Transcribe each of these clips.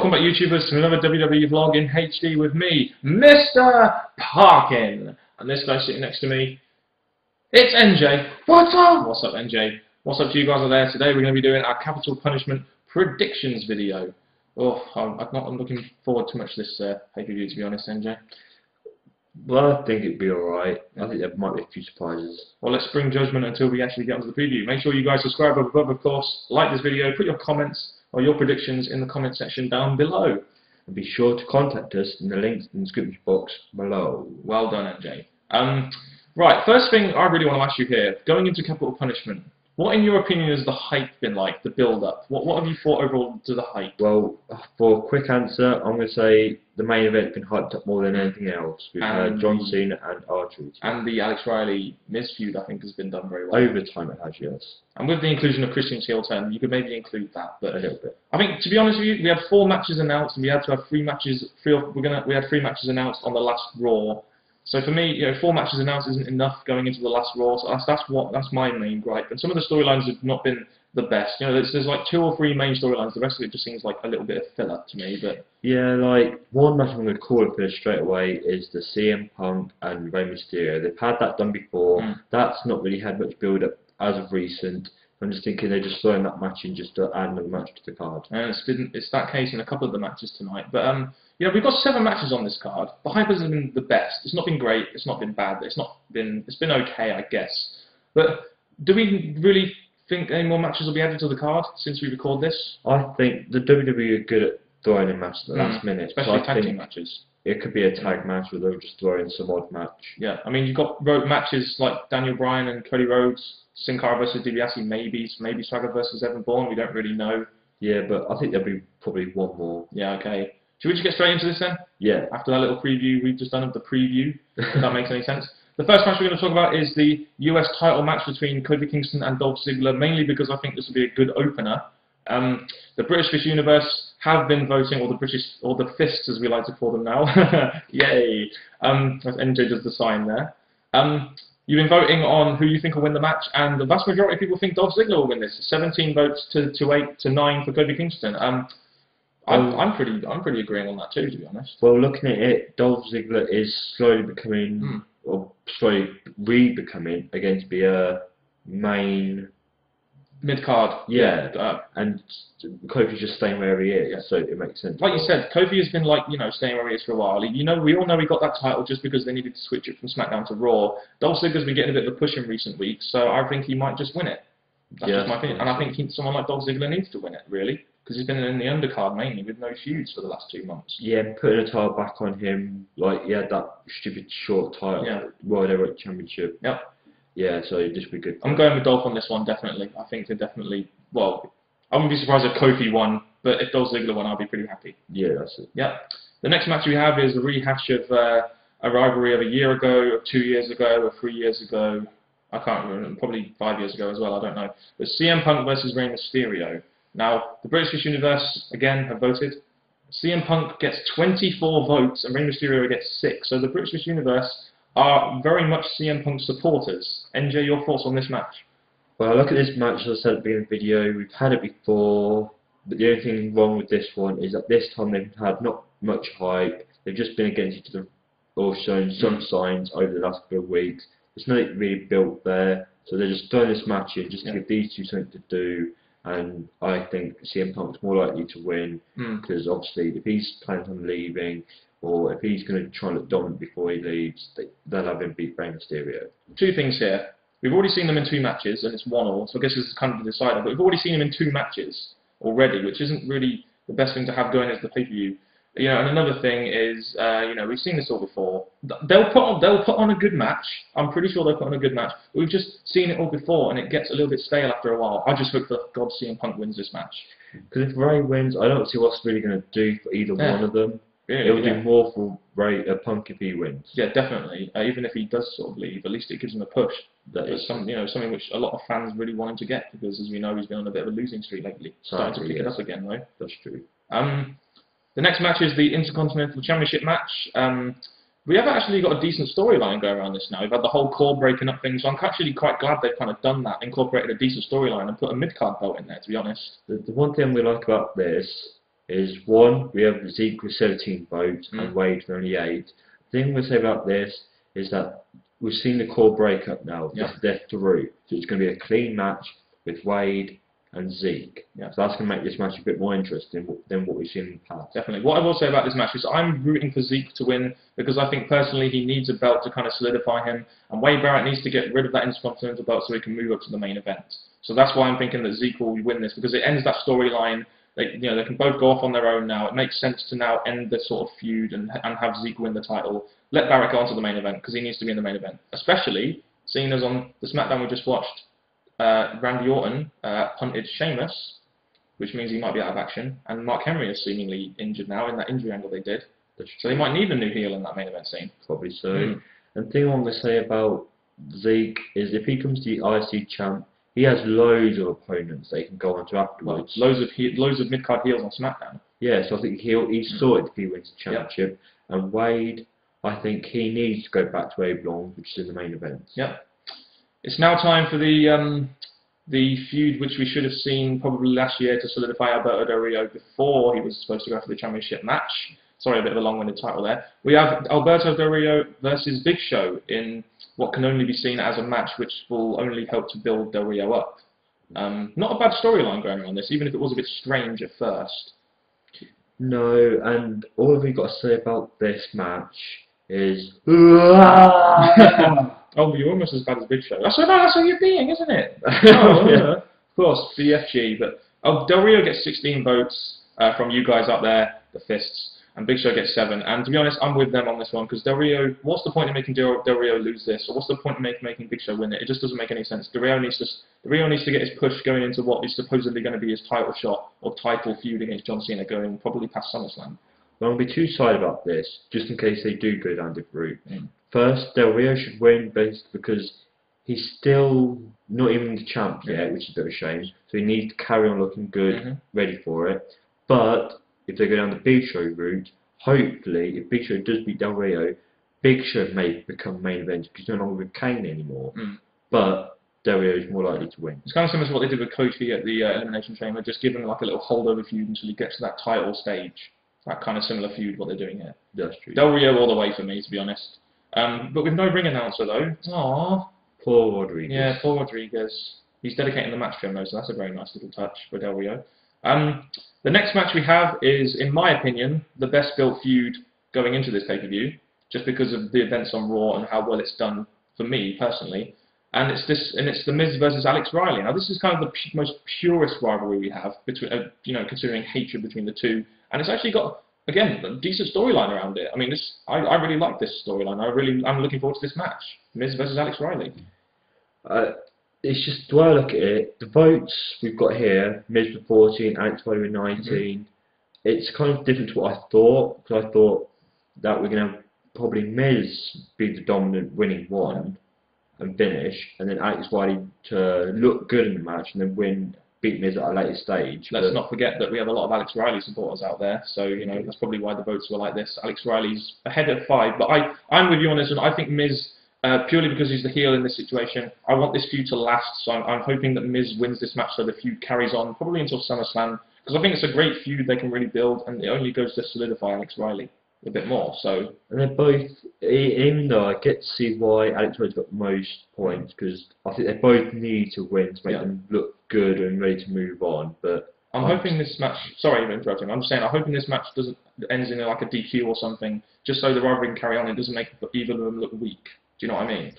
Welcome back, YouTubers, to another WWE vlog in HD with me, Mr. Parkin. And this guy sitting next to me, it's NJ. What's up? What's up, NJ? What's up to you guys out there? Today we're going to be doing our capital punishment predictions video. Oh, I'm not looking forward too much to this pay-per-view, to be honest, NJ. Well, I think it'd be alright. I think there might be a few surprises. Well, let's spring judgment until we actually get onto the preview. Make sure you guys subscribe up above, of course. Like this video, put your comments or your predictions in the comment section down below. And be sure to contact us in the links in the description box below. Well done, NJ. Right, first thing I really want to ask you here, going into capital punishment, what in your opinion has the hype been like, the build-up? What have you thought overall to the hype? Well, for a quick answer, I'm going to say the main event's been hyped up more than anything else. We've had John Cena and R-Truth. And the Alex Riley-Miz feud, I think, has been done very well. Over time it has, yes. And with the inclusion of Christian's heel turn, you could maybe include that, but a little bit. I think, to be honest with you, we had 4 matches announced, and we had to have 3 matches. We had 3 matches announced on the last Raw. So for me, 4 matches announced isn't enough going into the last Raw. So that's my main gripe. And some of the storylines have not been the best. There's like 2 or 3 main storylines. The rest of it just seems like a little bit of filler to me. But yeah, like one match I'm going to call it for straight away is the CM Punk and Rey Mysterio. They've had that done before. That's not really had much build up as of recent. I'm just thinking they're just throwing that match in just to add another match to the card. And it's that case in a couple of the matches tonight. But we've got 7 matches on this card. The hype hasn't been the best. It's not been great. It's not been bad. It's been okay, I guess. But do we really think any more matches will be added to the card since we record this? I think the WWE are good at throwing in matches at the last minute. Especially tag team matches. It could be a tag match where they'll just throw in some odd match. Yeah, I mean, you've got matches like Daniel Bryan and Cody Rhodes, Sin Cara versus DiBiase, maybe Swagger versus Evan Bourne. We don't really know. Yeah, but I think there'll be probably one more. Yeah, okay. Should we just get straight into this then? Yeah. After that little preview we've just done of the preview, if that makes any sense. The first match we're going to talk about is the US title match between Kofi Kingston and Dolph Ziggler, mainly because I think this will be a good opener. The British Fish Universe have been voting, or the Fists as we like to call them now. Yay! As NJ does the sign there. You've been voting on who you think will win the match, and the vast majority of people think Dolph Ziggler will win this. 17 votes to 8 to 9 for Kofi Kingston. I'm pretty agreeing on that too, to be honest. Well, looking at it, Dolph Ziggler is slowly becoming, or slowly re-becoming, again to be a main mid-card. Yeah, and Kofi's just staying where he is, so it makes sense. Like you said, Kofi has been staying where he is for a while. We all know he got that title just because they needed to switch it from SmackDown to Raw. Dolph Ziggler's been getting a bit of a push in recent weeks, so I think he might just win it. That's just my opinion. And I think someone like Dolph Ziggler needs to win it, really, because he's been in the undercard mainly with no feuds for the last 2 months. Yeah, putting a title back on him, like that stupid short title, World Heavyweight Championship. Yep. Yeah, so this would be good. I'm going with Dolph on this one, definitely. I think they're definitely, well, I wouldn't be surprised if Kofi won, but if Dolph Ziggler won, I'll be pretty happy. Yeah, that's it. Yeah. The next match we have is a rehash of a rivalry of a year ago, or 2 years ago, or 3 years ago. I can't remember, probably 5 years ago as well, I don't know. But CM Punk versus Rey Mysterio. Now, the British Fish Universe, again, have voted. CM Punk gets 24 votes, and Rey Mysterio gets 6. So the British Fish Universe are very much CM Punk supporters. NJ, your thoughts on this match? Well, look at this match, as I said at the beginning of the video, we've had it before, but the only thing wrong with this one is that this time they've had not much hype, they've just been against each other, or shown some signs over the last couple of weeks. There's nothing really built there, so they're just throwing this match in just to give these two something to do, and I think CM Punk's more likely to win, because obviously if he's planning on leaving, or if he's going to try and look dominant before he leaves, they'll have him beat Rey Mysterio. 2 things here. We've already seen them in 2 matches, and it's 1-1, so I guess this is kind of the decider, but we've already seen him in 2 matches already, which isn't really the best thing to have going as the pay-per-view. And another thing is, we've seen this all before. They'll put on a good match. I'm pretty sure they'll put on a good match. But we've just seen it all before, and it gets a little bit stale after a while. I just hope for God CM Punk wins this match. Because if Rey wins, I don't see what's really going to do for either one of them. Really, it'll do more for Punk if he wins. Yeah, definitely. Even if he does sort of leave, at least it gives him a push. That is something which a lot of fans really want him to get, because as we know, he's been on a bit of a losing streak lately. Starting to pick it up again, though. That's true. The next match is the Intercontinental Championship match. We have actually got a decent storyline going around this now. We've had the whole core breaking up thing, so I'm actually quite glad they've kind of done that, incorporated a decent storyline and put a mid-card belt in there, to be honest. The one thing we like about this is one, we have Zeke with 17 votes and Wade with only 8. The thing we'll say about this is that we've seen the core breakup now. Yeah. It's death to root. So it's going to be a clean match with Wade and Zeke. Yeah. So that's going to make this match a bit more interesting than what we've seen in the past. Definitely. What I will say about this match is I'm rooting for Zeke to win because I think personally he needs a belt to kind of solidify him, and Wade Barrett needs to get rid of that Intercontinental belt so he can move up to the main event. So that's why I'm thinking that Zeke will win this, because it ends that storyline. They can both go off on their own now. It makes sense to now end this sort of feud and have Zeke win the title. Let Barrett go on to the main event because he needs to be in the main event, especially seeing as on the SmackDown we just watched, Randy Orton punted Sheamus, which means he might be out of action, and Mark Henry is seemingly injured now in that injury angle they did. So they might need a new heel in that main event scene. Probably so. And the thing I want to say about Zeke is if he comes to the IC champ, he has loads of opponents that he can go on to afterwards. Well, loads of mid-card heels on SmackDown. Yeah, so I think he's sorted if he wins the championship. Yep. And Wade, I think he needs to go back to where he belongs, which is in the main event. Yep. It's now time for the feud which we should have seen probably last year to solidify Alberto Del Rio before he was supposed to go for the championship match. Sorry, a bit of a long-winded title there. We have Alberto Del Rio versus Big Show in what can only be seen as a match which will only help to build Del Rio up. Not a bad storyline going on this, even if it was a bit strange at first. No, and all we've got to say about this match is... Oh, but you're almost as bad as Big Show. That's how you're being, isn't it? Oh, yeah. Of course, BFG. But Del Rio gets 16 votes from you guys up there, the fists, and Big Show gets 7. And to be honest, I'm with them on this one because Del Rio. What's the point of making Del Rio lose this, or what's the point of making Big Show win it? It just doesn't make any sense. Del Rio needs to get his push going into what is supposedly going to be his title shot or title feud against John Cena, going probably past SummerSlam. Well, I'll be two-sided about this, just in case they do go down the route. First, Del Rio should win because he's still not even the champ yet, which is a bit of a shame. So he needs to carry on looking good, ready for it. But if they go down the Big Show route, hopefully, if Big Show does beat Del Rio, Big Show may become main event because he's no longer with Kane anymore. But Del Rio is more likely to win. It's kind of similar to what they did with Kofi at the Elimination Chamber, just give him like a little holdover feud until he gets to that title stage. That kind of similar feud, what they're doing here. That's true. Del Rio all the way for me, to be honest. But with no ring announcer, though. Aww. Poor Rodriguez. Yeah, poor Rodriguez. He's dedicating the match to him, though, so that's a very nice little touch for Del Rio. The next match we have is, in my opinion, the best built feud going into this pay-per-view, just because of the events on Raw and how well it's done for me, personally. And it's The Miz versus Alex Riley. Now, this is kind of the most purest rivalry we have, between, considering hatred between the two. And it's actually got, again, a decent storyline around it. I mean, I really like this storyline. I'm looking forward to this match. Miz versus Alex Riley. It's just, the way I look at it, the votes we've got here, Miz with 14, Alex Riley with 19, it's kind of different to what I thought, because I thought that we're going to have probably Miz be the dominant winning one and finish, and then Alex Riley to look good in the match and then beat Miz at a later stage. Let's not forget that we have a lot of Alex Riley supporters out there, so that's probably why the votes were like this. Alex Riley's ahead at 5, but I'm with you on this one. I think Miz, purely because he's the heel in this situation, I want this feud to last, so I'm hoping that Miz wins this match so the feud carries on, probably until SummerSlam, because I think it's a great feud they can really build, and it only goes to solidify Alex Riley a bit more. So, and they're both, even though I get to see why Alex Riley's got the most points, because I think they both need to win to make them look good and ready to move on. But I'm hoping this match. Sorry for interrupting. I'm just saying I'm hoping this match ends in like a DQ or something, just so the rivalry can carry on. It doesn't make either of them look weak. Do you know what I mean?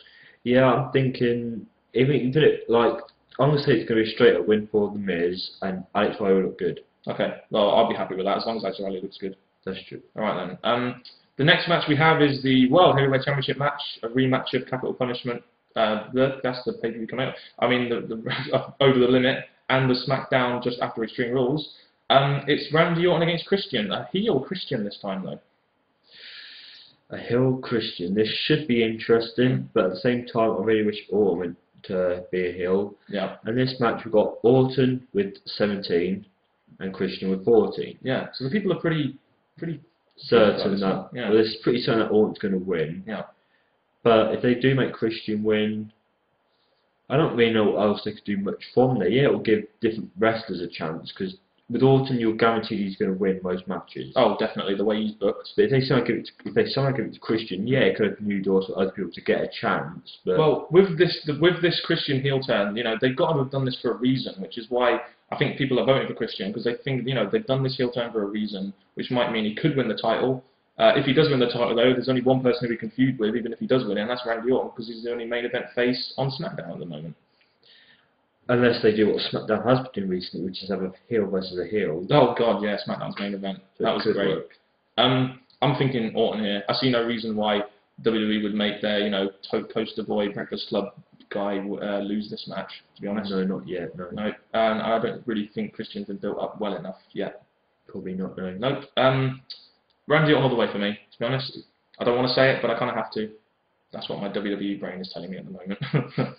Yeah, I'm thinking even you did it like I'm gonna say it's gonna be a straight up win for the Miz, and Alex Riley will look good. Okay, well I'll be happy with that as long as Alex Riley looks good. That's true. Alright then. The next match we have is the World Heavyweight Championship match, a rematch of Capital Punishment. That's the pay-per-view coming out. I mean, the Over the Limit and the SmackDown just after Extreme Rules. It's Randy Orton against Christian. A heel Christian this time, though. A heel Christian. This should be interesting, but at the same time, I really wish Orton went to be a heel. Yeah. And this match, we've got Orton with 17 and Christian with 14. Yeah. So the people are pretty certain that well, it's pretty certain that Orton's going to win. Yeah. But if they do make Christian win, I don't really know what else they could do much from there. Yeah, it will give different wrestlers a chance because with Orton, you're guaranteed he's going to win most matches. Oh, definitely, the way he's booked. But if they somehow give it to Christian, yeah, it could open new doors for other people to get a chance. But well, with this Christian heel turn, you know, they've got to have done this for a reason, which is why I think people are voting for Christian, because they think, you know, they've done this heel turn for a reason, which might mean he could win the title. If he does win the title, though, there's only one person who we can feud with, even if he does win it, and that's Randy Orton, because he's the only main event face on SmackDown at the moment. Unless they do what SmackDown has been doing recently, which is have a heel versus a heel. Oh god, yeah, SmackDown's main event. So that was great. I'm thinking Orton here. I see no reason why WWE would make their, you know, poster boy Breakfast Club guy lose this match. To be honest, no, not yet. No, no, and I don't really think Christian's been built up well enough yet. Probably not. No. Nope. Randy Orton all the way for me. To be honest, I don't want to say it, but I kind of have to. That's what my WWE brain is telling me at the moment.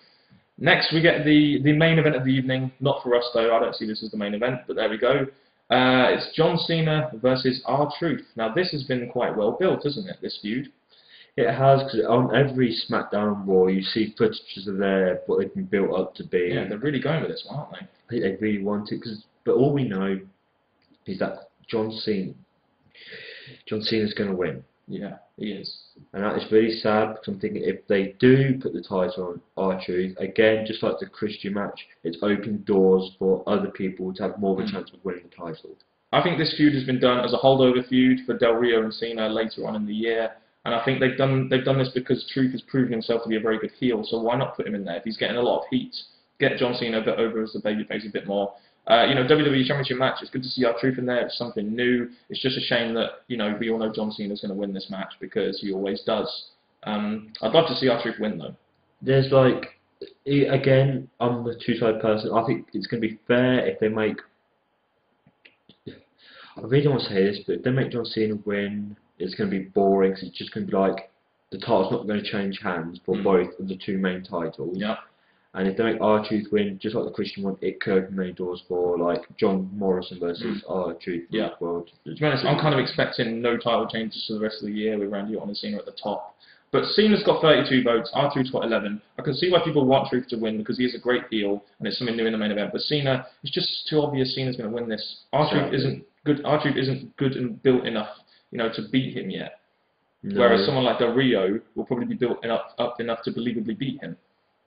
Next, we get the main event of the evening. Not for us, though. I don't see this as the main event, but there we go. It's John Cena versus R-Truth. Now, this has been quite well built, hasn't it, this feud? It has, because on every SmackDown Raw, you see footages of what they've been built up to be. Yeah, they're really going with this one, aren't they? I think they really want it, but all we know is that John Cena's going to win. Yeah, he is. And that is really sad, because I'm thinking if they do put the title on R-Truth, again, just like the Christian match, it's opened doors for other people to have more of a chance of winning the title. I think this feud has been done as a holdover feud for Del Rio and Cena later on in the year, and I think they've done this because Truth has proven himself to be a very good heel, so why not put him in there? If he's getting a lot of heat, get John Cena a bit over as the babyface a bit more. You know, WWE Championship match, it's good to see R-Truth in there, it's something new. It's just a shame that, you know, we all know John Cena's going to win this match because he always does. I'd love to see R-Truth win, though. There's like, again, I'm a two-sided person. I think it's going to be fair if they make, I really don't want to say this, but if they make John Cena win, it's going to be boring because it's just going to be like, the title's not going to change hands for both of the two main titles. Yeah. And if they make R-Truth win, just like the Christian one, it could open many doors for like John Morrison versus R-Truth. Yeah. World. To be honest, I'm kind of expecting no title changes for the rest of the year with Randy Orton and Cena at the top. But Cena's got 32 votes, R-Truth's got 11. I can see why people want Truth to win because he is a great heel and it's something new in the main event. But Cena, it's just too obvious Cena's going to win this. R-Truth isn't good. R-Truth isn't good and built enough, you know, to beat him yet. No. Whereas someone like Del Rio will probably be built up enough to believably beat him.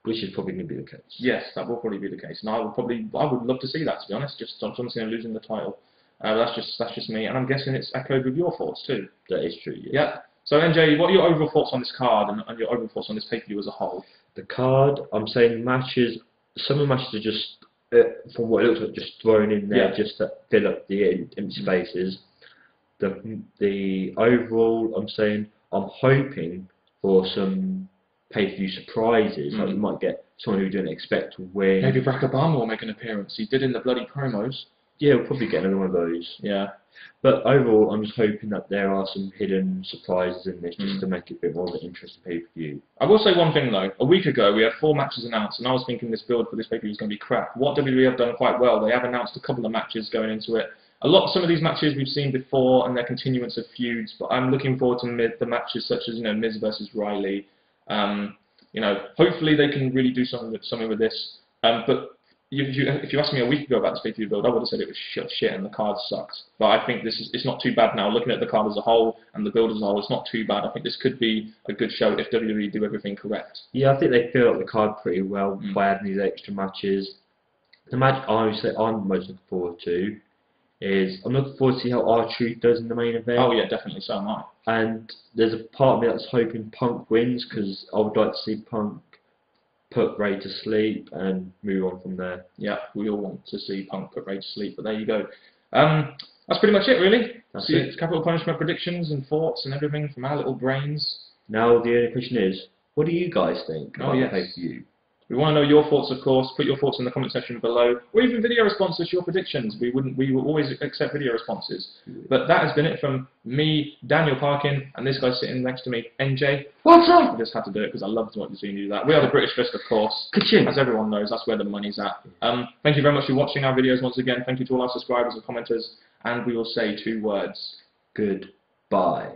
Which is probably going to be the case. Yes, that will probably be the case, and I would love to see that. To be honest, just John Cena losing the title. That's just me, and I'm guessing it's echoed with your thoughts too. That is true. Yes. Yeah. So NJ, what are your overall thoughts on this card and your overall thoughts on this pay-per-view as a whole? The card, I'm saying matches. Some of the matches are just, from what it looks like, just thrown in there just to fill up the empty spaces. The overall, I'm saying, I'm hoping for some pay-per-view surprises. Like you might get someone who you didn't expect to win. Maybe Barack Obama will make an appearance. He did in the bloody promos. Yeah, we'll probably get another one of those. Yeah. But overall, I'm just hoping that there are some hidden surprises in this just to make it a bit more of an interesting pay-per-view. I will say one thing though. A week ago, we had 4 matches announced, and I was thinking this build for this pay-per-view is going to be crap. What WWE have done quite well, they have announced a couple of matches going into it. Some of these matches we've seen before, and they're continuance of feuds. But I'm looking forward to the matches such as Miz versus Riley. Hopefully they can really do something with this. But if you asked me a week ago about this pay-per-view build, I would have said it was shit and the card sucked. But I think it's not too bad now. Looking at the card as a whole and the build as a whole, it's not too bad. I think this could be a good show if WWE do everything correct. Yeah, I think they fill up the card pretty well by adding these extra matches. The match I'm most looking forward to is I'm looking forward to see how R-Truth does in the main event. Oh yeah, definitely, so am I. And there's a part of me that's hoping Punk wins because I would like to see Punk put Ray to sleep and move on from there. Yeah, we all want to see Punk put Ray to sleep, but there you go. That's pretty much it, really. That's it. Capital Punishment predictions and thoughts and everything from our little brains. Now the only question is, what do you guys think about the pay-per-view? We want to know your thoughts, of course. Put your thoughts in the comment section below, or even video responses to your predictions. We will always accept video responses. But that has been it from me, Daniel Parkin, and this guy sitting next to me, NJ. What's up? I just had to do it because I loved what you're do that. We are the British Fist, of course. Ka-ching. As everyone knows, that's where the money's at. Thank you very much for watching our videos once again. Thank you to all our subscribers and commenters, and we will say 2 words. Goodbye.